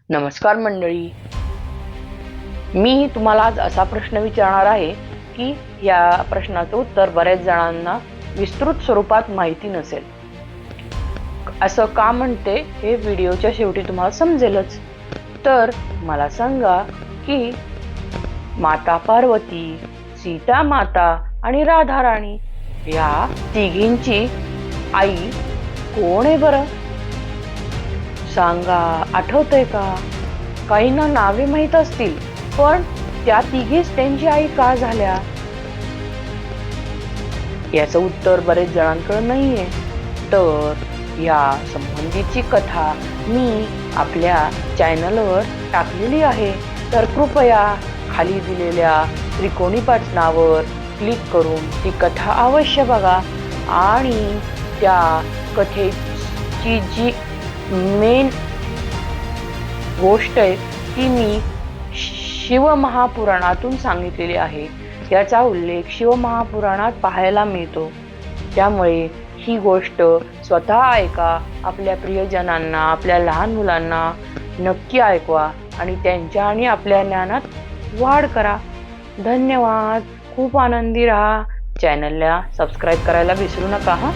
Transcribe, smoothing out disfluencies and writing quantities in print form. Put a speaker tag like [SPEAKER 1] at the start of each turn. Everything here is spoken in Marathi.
[SPEAKER 1] नमस्कार मंडळी, मी तुम्हाला आज असा प्रश्न विचारणार आहे की या प्रश्नाचं उत्तर बऱ्याच जणांना विस्तृत स्वरूपात माहिती नसेल. असं का म्हणते हे व्हिडिओच्या शेवटी तुम्हाला समजेलच. तर मला सांगा की माता पार्वती, सीता माता आणि राधा राणी या तिघींची आई कोण आहे बरं? सांगा, आठवतंय का? काहींना नावे माहीत असतील, पण त्या तिघीच त्यांची आई का झाल्या याचं उत्तर बरेच जणांकडे नाहीये. तर या संबंधीची कथा मी आपल्या चॅनलवर टाकलेली आहे. तर कृपया खाली दिलेल्या त्रिकोणी बटनावर क्लिक करून ती कथा अवश्य बघा. आणि त्या कथेची जी मेन गोष्ट आहे ती मी शिवमहापुराणातून सांगितलेली आहे. याचा उल्लेख शिवमहापुराणात पाहायला मिळतो. त्यामुळे ही गोष्ट स्वतः ऐका, आपल्या प्रियजनांना, आपल्या लहान मुलांना नक्की ऐकवा आणि त्यांच्या आणि आपल्या ज्ञानात वाढ करा. धन्यवाद. खूप आनंदी राहा. चॅनलला सबस्क्राईब करायला विसरू नका.